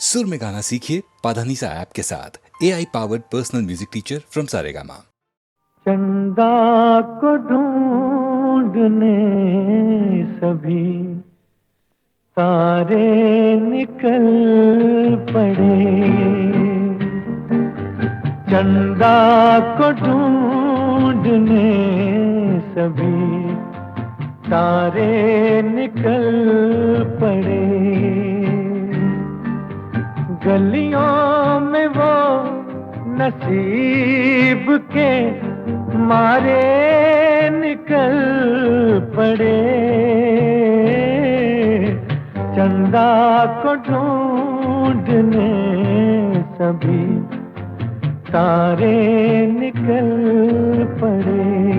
सुर में गाना सीखिए पाधानीसा ऐप के साथ। AI powered personal music teacher from Saregama. चंदा को ढूंढने सभी तारे निकल पड़े। चंदा को ढूंढने सभी तारे निकल पड़े। गलियों में वो नसीब के मारे निकल पड़े। चंदा को ढूंढने सभी तारे निकल पड़े।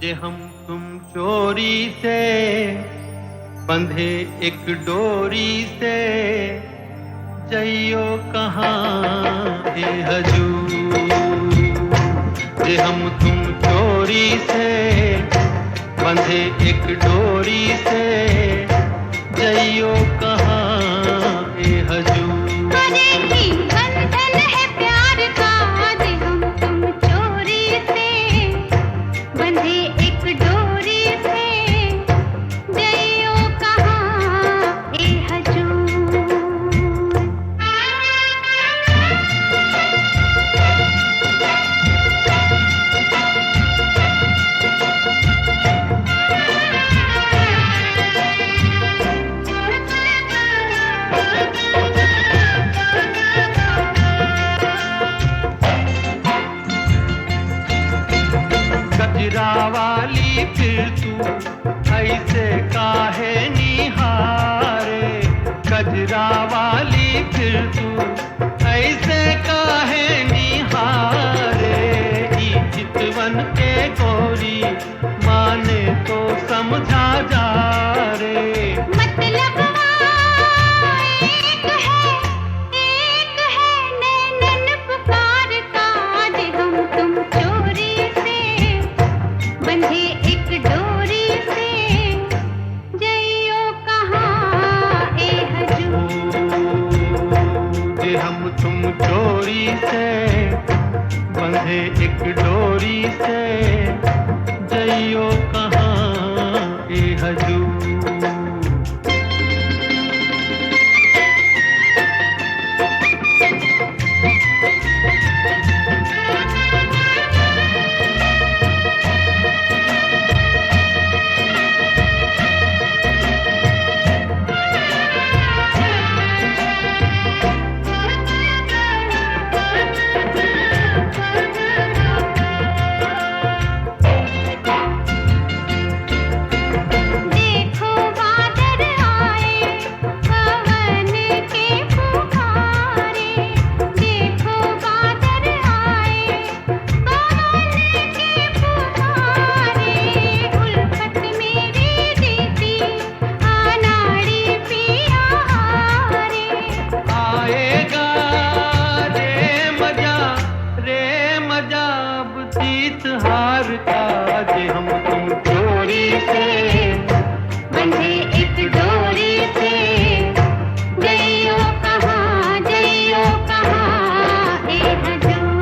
जे हम तुम चोरी से बंधे एक डोरी से जइयो कहाँ ए हजूर। जे हम तुम चोरी से बंधे एक डोरी से जइयो कहाँ ए हजूर। गजरा वाली फिर तू ऐसे काहे निहारे। गजरा वाली फिर तू ऐसे काहे निहारे। ई चितवन के गोरी माने तो समझा जा रे। मतलब एक है नैनन पुकार का। जे हम तुम चोरी बंधे एक डोरी से जइयो कहाँ ए हजूर। जे हम तुम चोरी से बंधे एक डोरी से जइयो कहाँ ए हजूर। जे हम तुम चोरी से बंधे एक डोरी से जइयो कहाँ ए हजूर।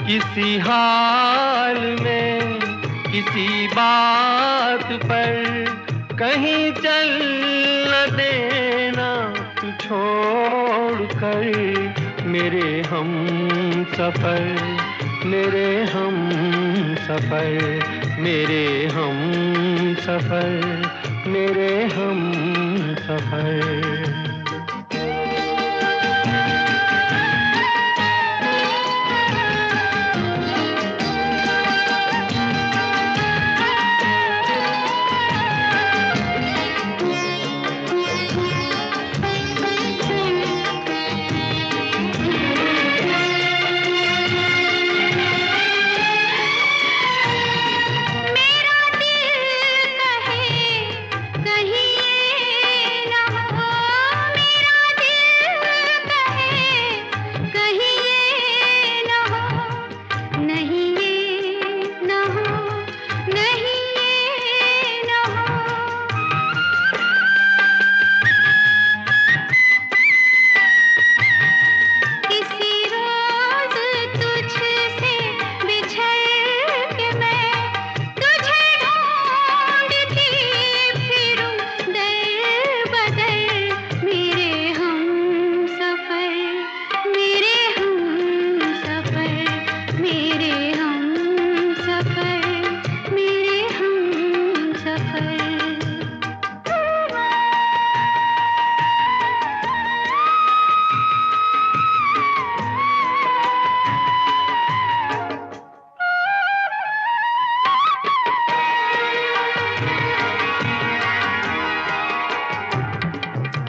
किसी हाल में किसी बात पर कहीं चल न देना तू छोड़ कर मेरे हम सफर मेरे हम सफर मेरे हम सफर मेरे हम सफर।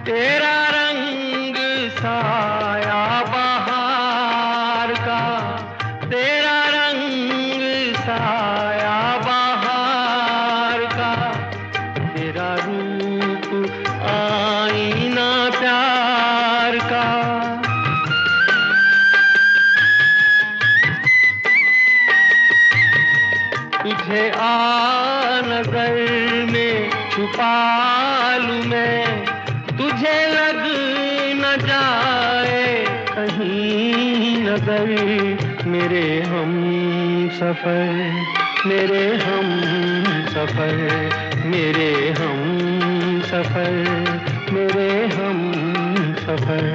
तेरा रंग साया बहार का, तेरा रंग साया बहार का, तेरा रूप आईना प्यार का। तुझे आ नजर में छुपा लूं मैं, तुझे लग न जाए कहीं नजर। मेरे हम सफर, मेरे हम सफर, मेरे हम सफर, मेरे हम सफर।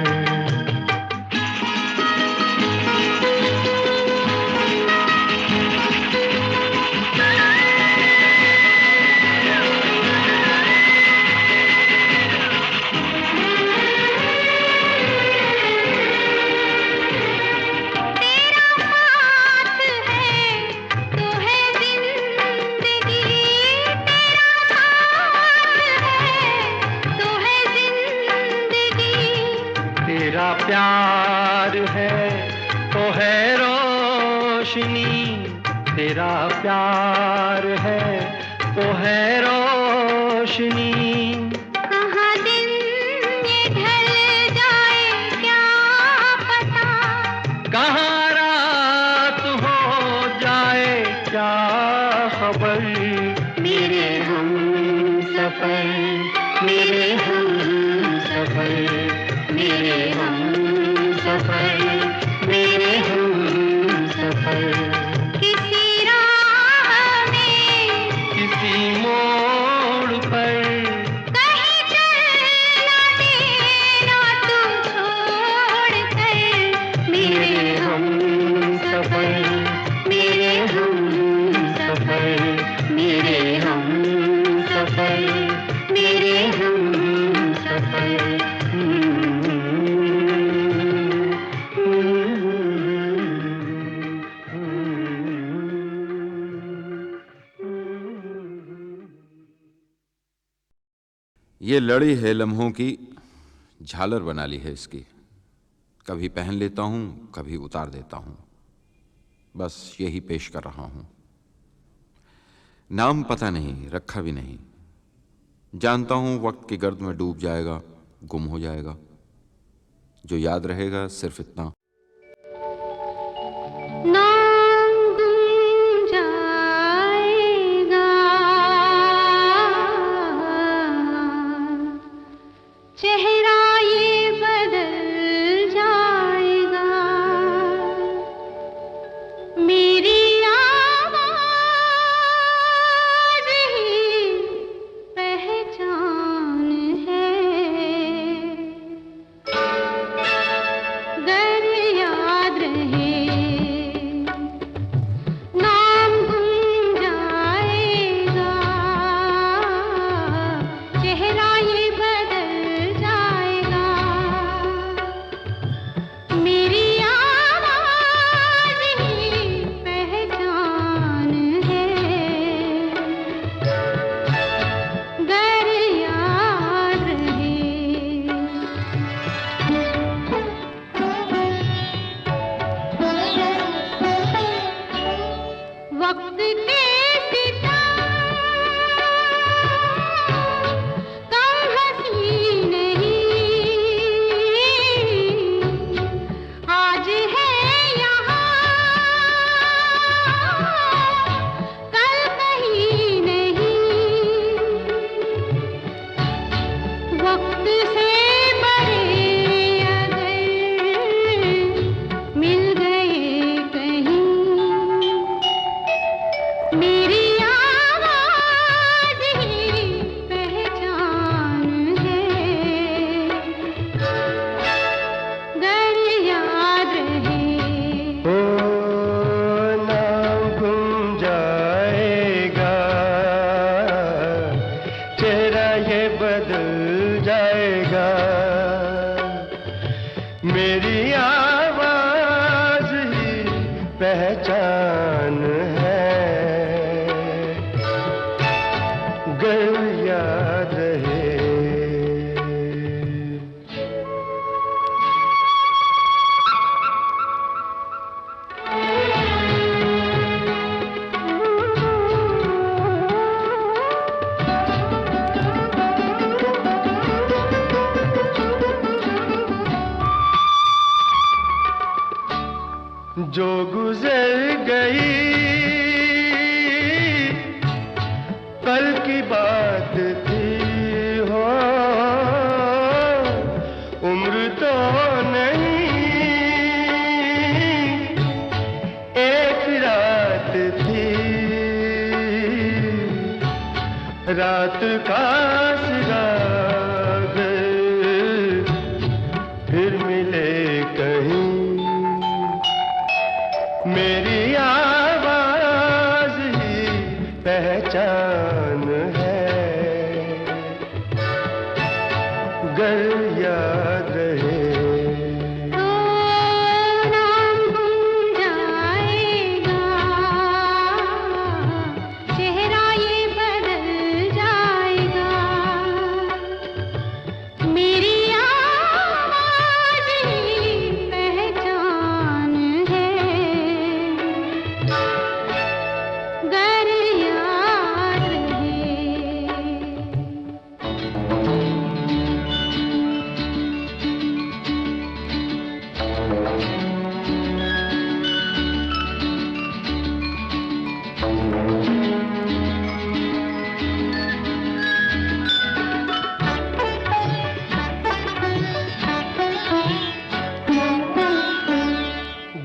तेरा प्यार है तो है रोशनी, तेरा प्यार है तो है रोशनी। कहाँ दिन ये ढल जाए क्या पता, कहाँ रात हो जाए क्या खबर। मेरे हम सफर, मेरे हम सफर, मेरे हम सफर, मेरे हम सफर। किसी राह में, किसी मोड़ पर, कहीं चल ना देना तू छोड़ कर। मेरे हम सफर, मेरे हम सफर, मेरे हम सफर, मेरे हम सफर। ये लड़ी है लम्हों की, झालर बना ली है इसकी। कभी पहन लेता हूँ, कभी उतार देता हूँ, बस यही पेश कर रहा हूँ। नाम पता नहीं, रखा भी नहीं। जानता हूँ वक्त की गर्द में डूब जाएगा, गुम हो जाएगा। जो याद रहेगा सिर्फ इतना, नाम गुम जाएगा, चेहरा ये बदल जाएगा। मेरी आवाज़ ही पहचान है। गर मुझसे बड़े अगर मिल गए कहीं, मेरी आवाज ही पहचान है, गर याद रहे। ओ नाम गुम जाएगा, चेहरा ये बदल जाएगा, मेरी आवाज ही पहचान है, गर याद रहे। जो गुजर गई कल की बात थी, हो उम्र तो नहीं एक रात थी, रात का सिराग फिर मिले कहीं, मेरी आवाज ही पहचान है, गर याद रहे। तो नाम गुम जाएगा, चेहरा ये बदल जाएगा, मेरी आवाज ही पहचान है, गर याद रहे।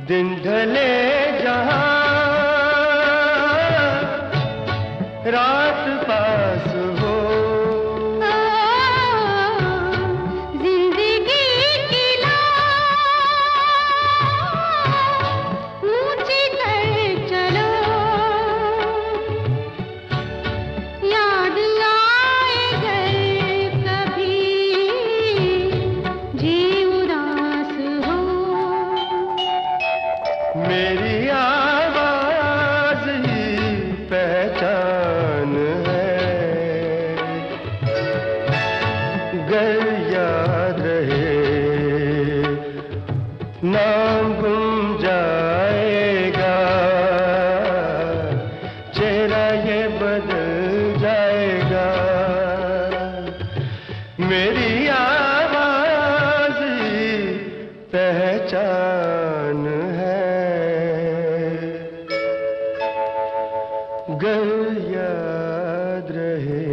दिन ढले जहां रात पास हो, जिंदगी की लौ ऊंची कर चलो, याद आए घर कभी जी उदास हो, मेरी आवाज ही पहचान है, गर याद रहे। नाम गुम जाएगा, चेहरा ये बदल जाएगा, मेरी आवाज ही पहचान है, गर याद रहे।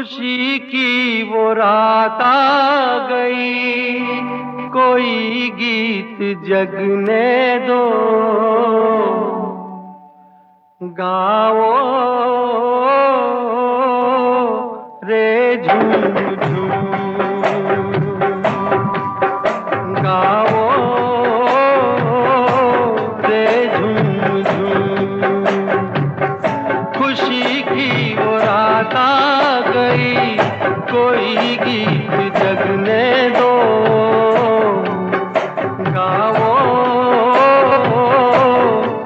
खुशी की वो रात आ गई, कोई गीत जगने दो, गाओ रे झूम झूम, गाओ रे झूम झूम। खुशी की वो रात आ गई, कोई गीत जगने दो, गाओ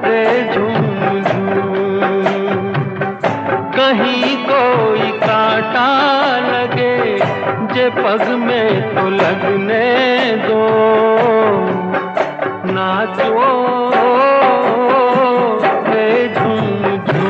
रे झूम झूम। कहीं कोई कांटा लगे जे पग में तो लगने दो, नाचो रे झूम झूम।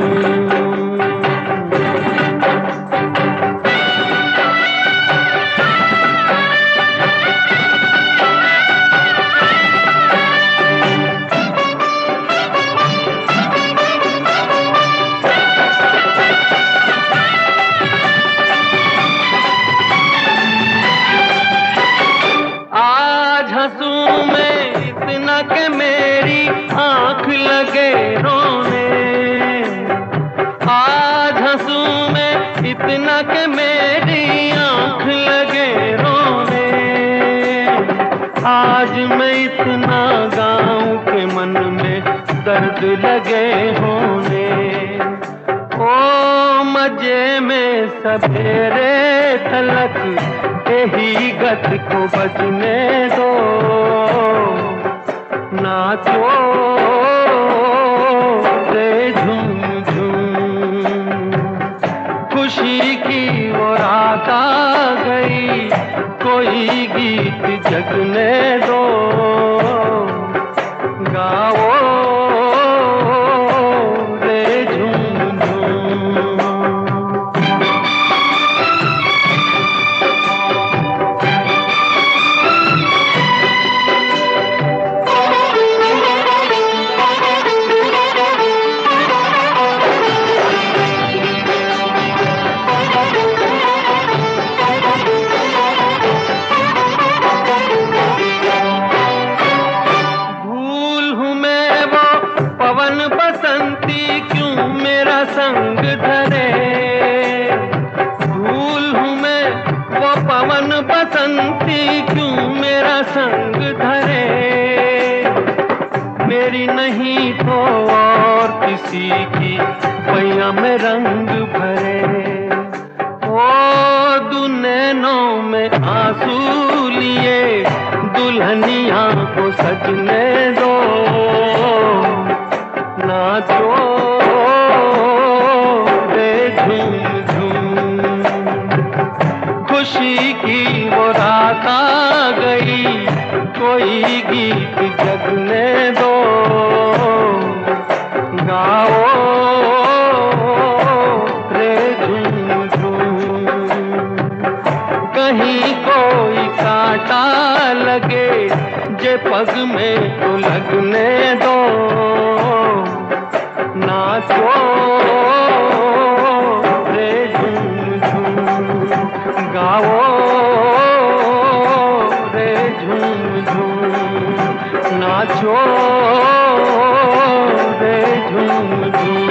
आज हंसूं मैं इतना कि मेरी आंख लगे रोने, आज हंसूं मैं इतना कि मेरी आंख लगे रोने। आज मैं इतना गाऊं के मन में दर्द लगे होने। ओ मजे में सवेरे तलक यही गत को बजने दो, नाचो रे झूम झूम। खुशी की वो रात आ गई, कोई गीत जगने दो, गाओ रे झूम झूम। पवन बसंती क्यों मेरा संग धरे, भूल हूँ मैं वो पवन बसंती क्यों मेरा संग धरे। मेरी नहीं तो और किसी की पैया में रंग भरे। ओ दुनैनों में आंसू लिए दुल्हनिया को सजने दो, नाचो रे झूम झूम। खुशी की वो रात आ गई, कोई गीत जगने दो, गाओ रे झूम झूम। कहीं कोई कांटा लगे जे पग में तो लगने दो, नाचो रे झूम झूम, गाओ रे झूम झूम, नाचो रे झूम झूम।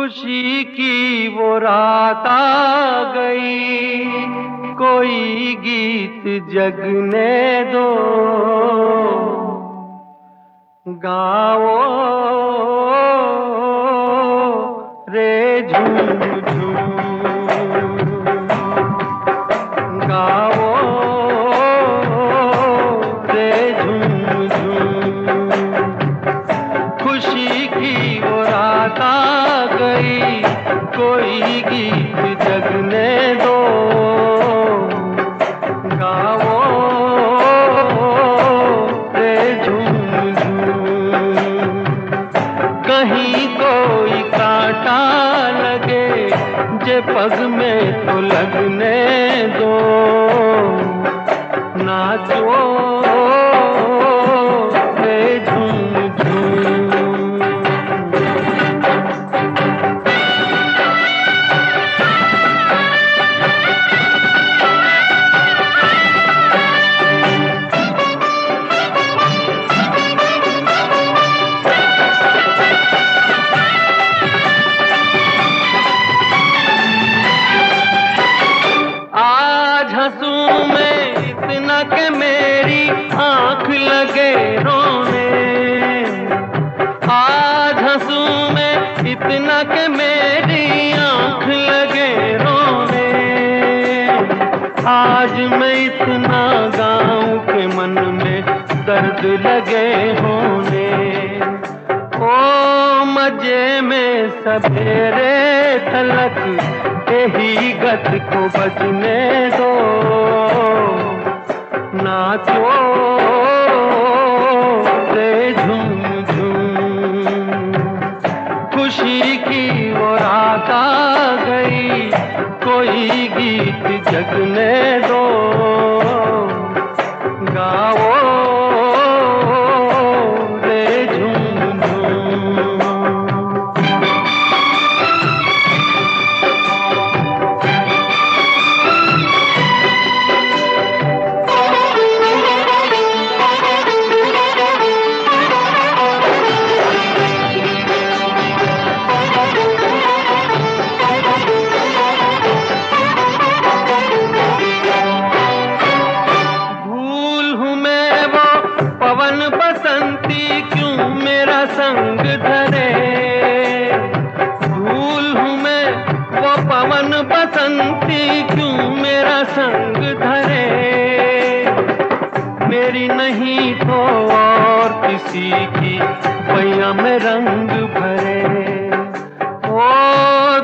खुशी की वो रात आ गई, कोई गीत जगने दो, गाओ रे झूम झूम, गाओ रे झूम झूम। खुशी की वो रात आ गई, कोई गीत जगने दो, गाओ रे झूम झूम। कहीं कोई कांटा लगे, जे पग में तो लगने दो, नाचो रे झूम झूम। आज हंसूं मैं इतना कि मेरी आंख लगे रोने, आज हंसूं मैं इतना कि मेरी आंख लगे रोने। आज मैं इतना गाऊं कि मन में दर्द लगे होने। ओ मजे में सवेरे तलक यही गत को बजने दो, नाचो रे झूम झूम। खुशी की वो रात आ गई, कोई गीत जगने दो, गाओ रे झूम झूम। पवन बसंती क्यों मेरा संग धरे, भूल हूँ मैं वो पवन बसंती क्यों मेरा संग धरे। मेरी नहीं तो और किसी की पैया में रंग भरे। ओ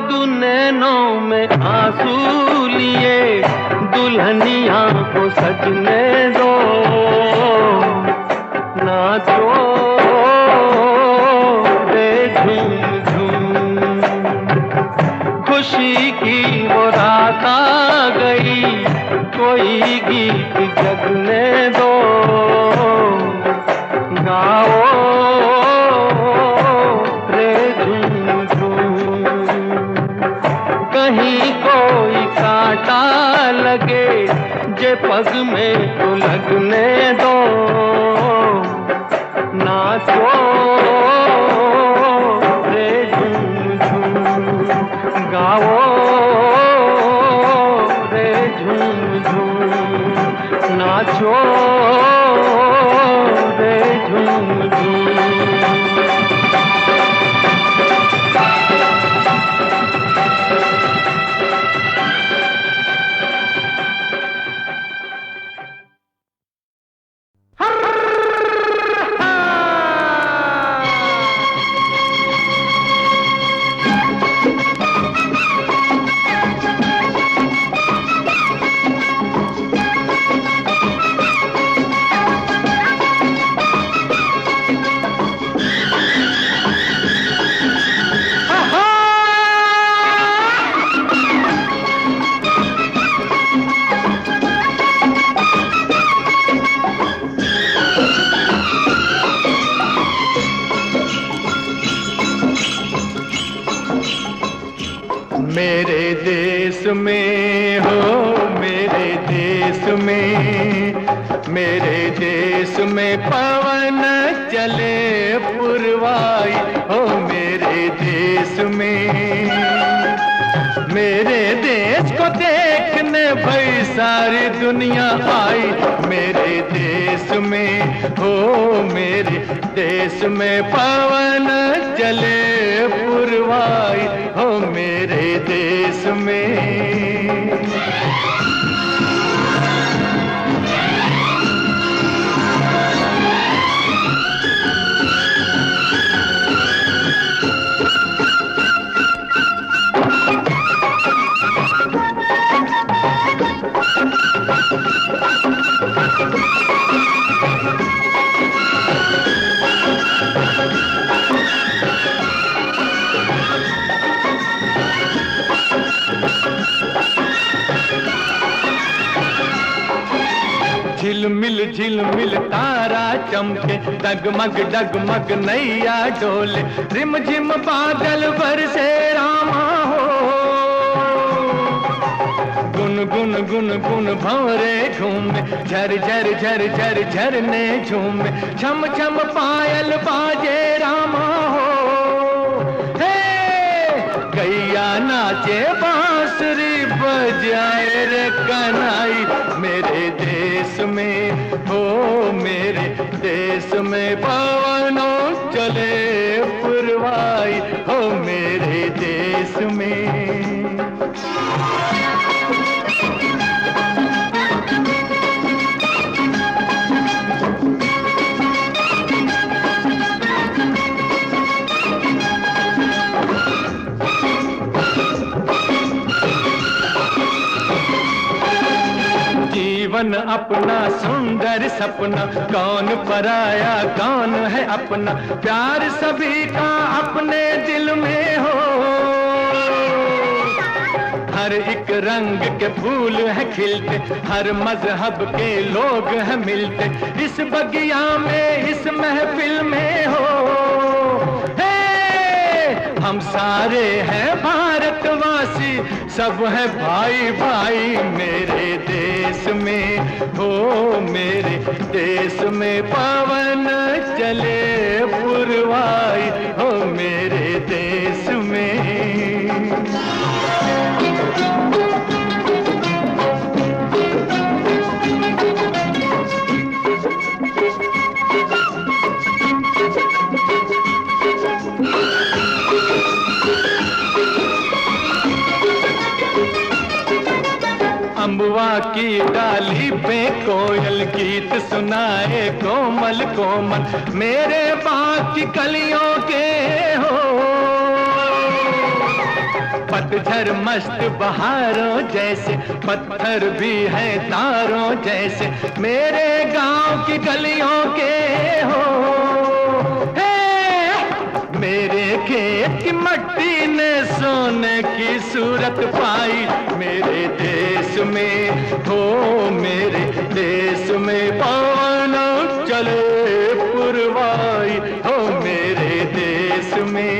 दुनैनों में आंसू लिए दुल्हनिया को सजने दो, नाचो रे झूम झूम। खुशी की वो रात आ गई, कोई गीत जगने दो, गाओ रे झूम झूम। कहीं कोई कांटा लगे, जे पग में तो लगने दो, नाचो रे झूम झूम, गाओ रे झूम झूम, नाचो रे झूम झूम। मेरे देश में हो, मेरे देश में, मेरे देश में पवन चले पुरवाई हो, मेरे देश में। मेरे देश को देखने भाई सारी दुनिया आई, मेरे देश में हो मेरे देश में पवन चले पुरवाई हो मेरे देश में। झिलमिल तारा चमके, डगमग डगमग नैया डोले, रिमझिम बादल बरसे रामा हो। गुन गुन गुन गुन भंवरे झूमे, झर झर झर झर झरने झूमे, छम छम पायल बाजे रामा हो। हे गैया नाचे बांसुरी बजाए रे कन्हई, मेरे देश में हो मेरे देश में पवनों चले पुरवाई हो मेरे देश में। जीवन अपना सुंदर सपना, कौन पराया कौन है अपना, प्यार सभी का अपने दिल में हो। हर एक रंग के फूल है खिलते, हर मजहब के लोग हैं मिलते, इस बगिया में इस महफिल में हो। हम सारे हैं भारतवासी, सब है भाई भाई मेरे देश में हो मेरे देश में पवन चले पुरवाई हो मेरे देश में। अम्बुआ की डाली पे कोयल गीत सुनाए कोमल कोमल, मेरे बाग की कलियों के हो। पतझर मस्त बहारों जैसे, पत्थर भी है तारों जैसे, मेरे गांव की गलियों के हो। मेरे खेत की मट्टी ने सोने की सूरत पाई, मेरे देश में हो मेरे देश में पवन चले पुरवाई हो मेरे देश में।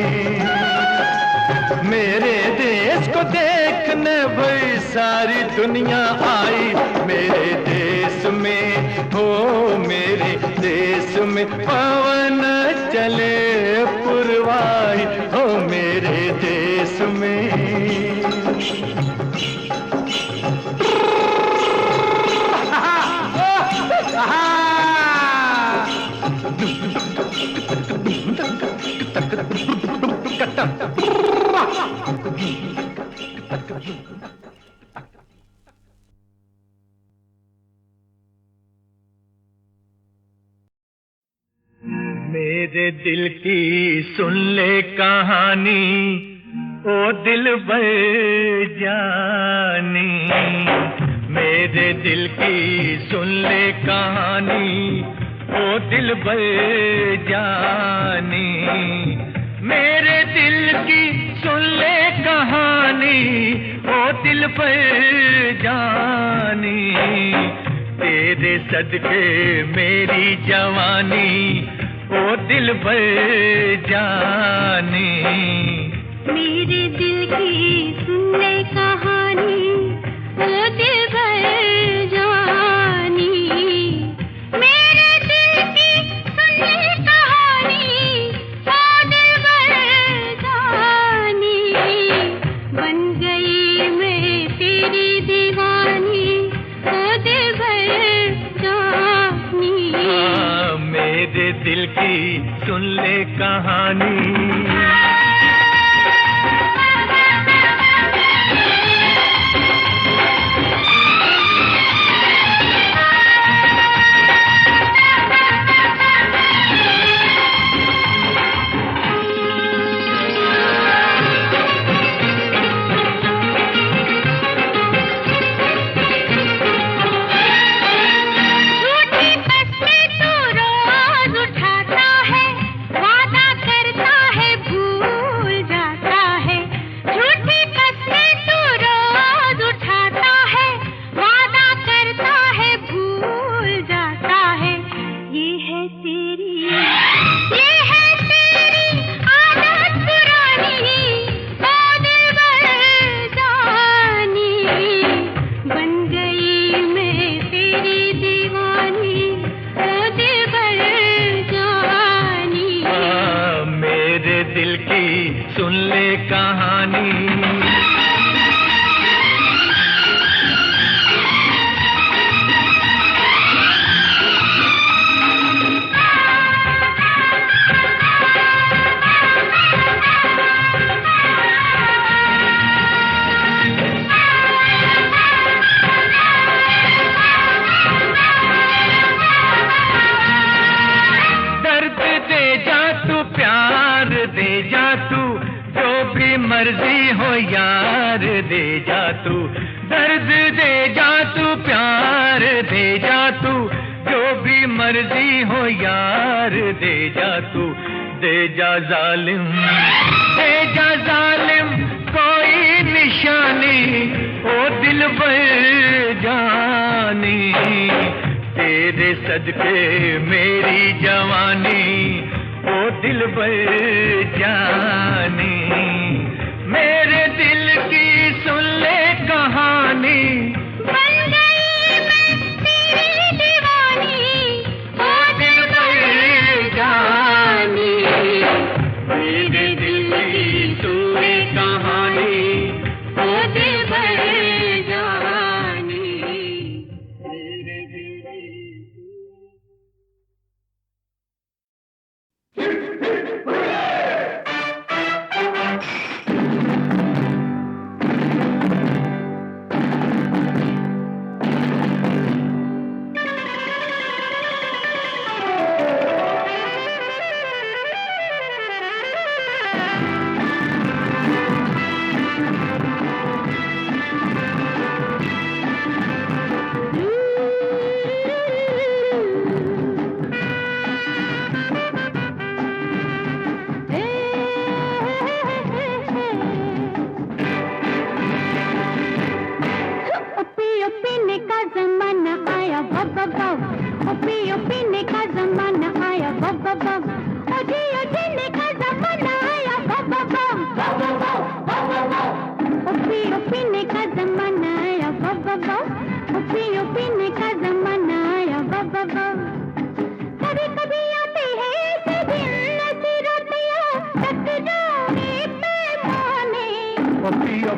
मेरे देश को देखने भाई सारी दुनिया आई, मेरे देश में हो मेरे देश में पवन चले पुरवाई हो मेरे देश में। मेरे दिल की सुन ले कहानी, ओ दिल भर जानी। मेरे दिल की सुन ले कहानी, ओ दिल भर जानी। मेरे दिल की सुन ले कहानी, ओ दिल भर जानी। तेरे सदके मेरी जवानी, ओ दिल भर जानी। मेरे दिल की सुन ले कहानी, ओ दिल भर जानी। मेरे दिल की सुन ले कहानी, ओ दिल भर जानी। दिल की सुन ले कहानी। मर्जी हो यार दे जा तू, दर्द दे जा तू, प्यार दे जा तू, जो भी मर्जी हो यार दे जा तू, दे जा जालिम, दे जा जालिम कोई निशानी, ओ दिलबर जानी, तेरे सदके मेरी जवानी, ओ दिलबर जानी, मेरे दिल की सुन ले कहानी, बन गई मैं तेरी दीवानी, ओ दिलबर जानी, मेरे दिल की सुन ले कहानी, ओ दिलबर जानी, मेरे दिल की।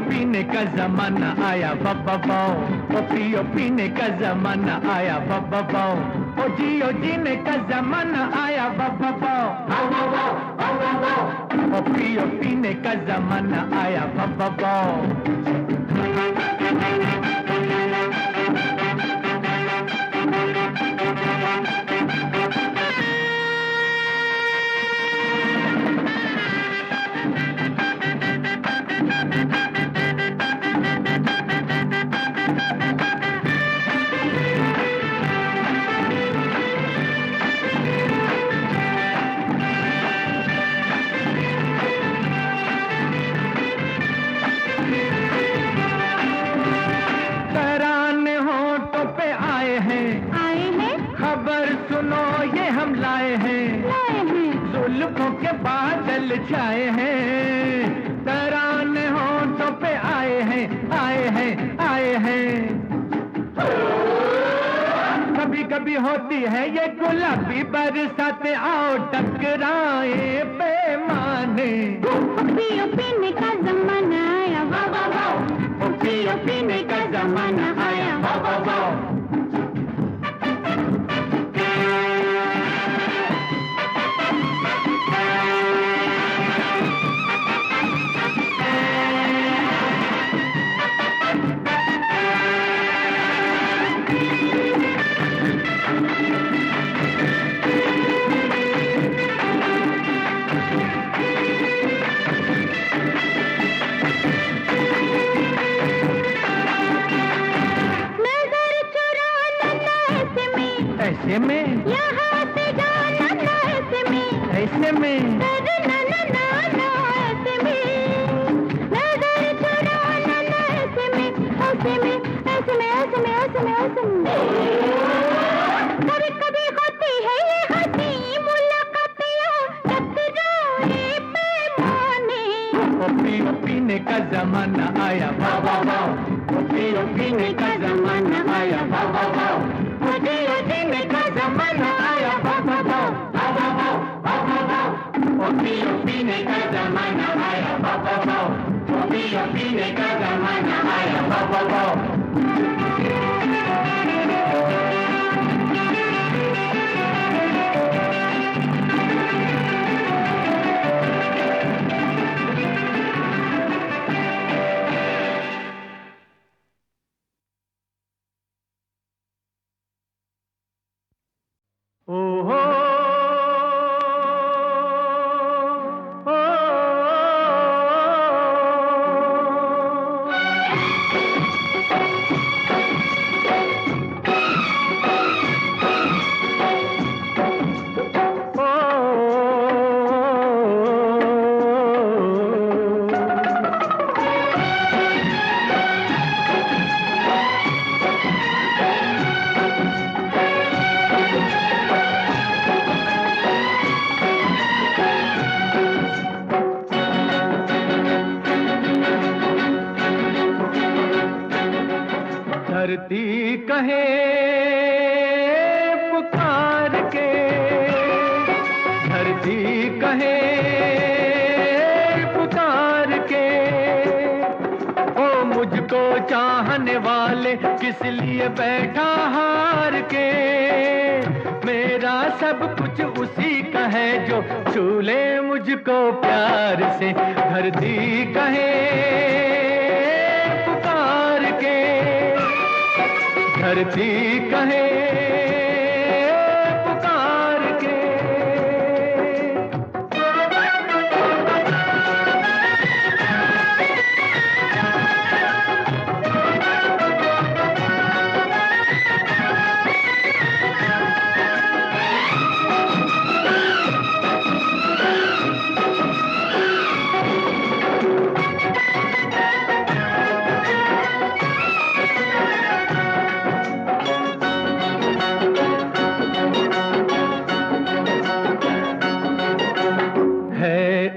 पीने का जमाना आया बाबा बाओ, ओ पियो पीने का जमाना आया बाबा बाओ, ओ जियो जीने का जमाना आया बाबा बाओ, ओ पियो पीने का जमाना आया बाबा बाओ। जुल्फों के बादल छाए हैं, तराने होंठों पे आए हैं, आए हैं, आए हैं। कभी कभी होती है ये गुलाबी बरसात, आओ टकराए पैमाने। पियो पीने का जमाना आया वाह वाह वाह, पियो पीने का जमाना आया वाह वाह वाह। नजर चुराना ना ऐसे में, ऐसे में, यहाँ से जाना ना ऐसे में, ऐसे में, अरे ना ना ना ना ऐसे में, नजर चुराना ना ऐसे में, ऐसे में, ऐसे में, ऐसे में, ऐसे में, ऐसे में। कभी कभी होती है ये हंसी मुलाकातें, टकराए पैमाने। ओ पीने का जमाना आया, वाह वाह वाह। ओ पीने का जमाना आया, वाह वाह वाह। ओ पीने का जमाना आया, वाह वाह वाह, वाह वाह वाह, वाह वाह वाह। ओ पीने का जमाना आया, वाह वाह वाह। ओ पीने का जमाना आया, वाह वाह वाह। ओहो धरती कहे पुकार के, धरती कहे पुकार के, ओ मुझको चाहने वाले किस लिए बैठा हार के। मेरा सब कुछ उसी का है जो छू ले मुझको प्यार से। धरती कहे पुकार के, धरती कहे पुकार के।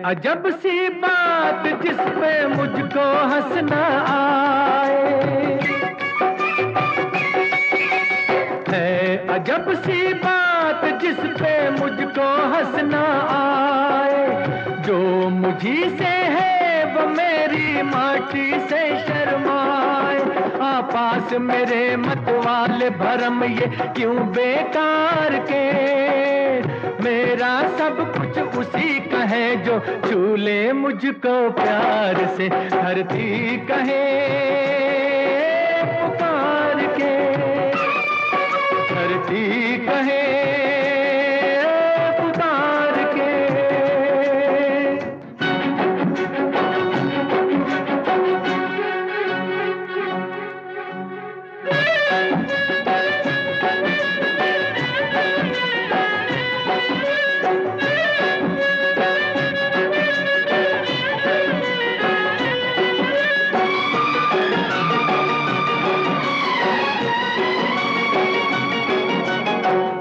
अजब सी बात जिस पे मुझको हंसना आए, है अजब सी बात जिस पे मुझको हंसना आए। जो मुझी से है वो मेरी माटी से शर्माए। पास मेरे मत वाले भरम ये क्यों बेकार के। मेरा सब कुछ उसी का है जो छू ले मुझको प्यार से। धरती कहे पुकार के, धरती कहे पुकार के।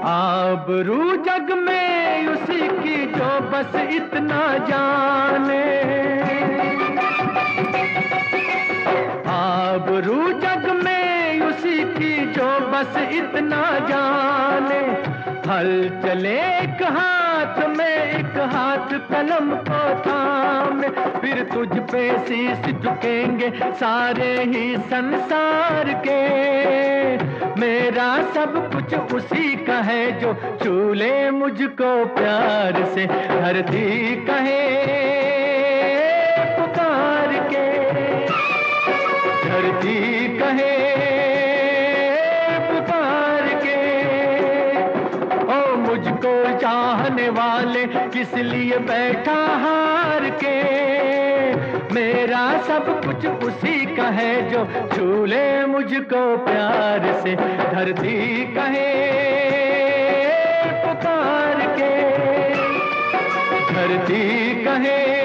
आबरू जग में उसी की जो बस इतना जाने। आबरू जग में उसी की जो बस इतना जाने। हल चले एक हाथ में एक हाथ कलम को थामे। फिर तुझ पे शीश झुकेंगे सारे ही संसार के। मेरा सब कुछ उसी का है जो छू ले मुझको प्यार से। धरती कहे पुकार के, धरती कहे पुकार पाने वाले किस लिए बैठा हार के। मेरा सब कुछ उसी का है जो छू ले मुझको प्यार से, धरती कहे पुकार के, धरती कहे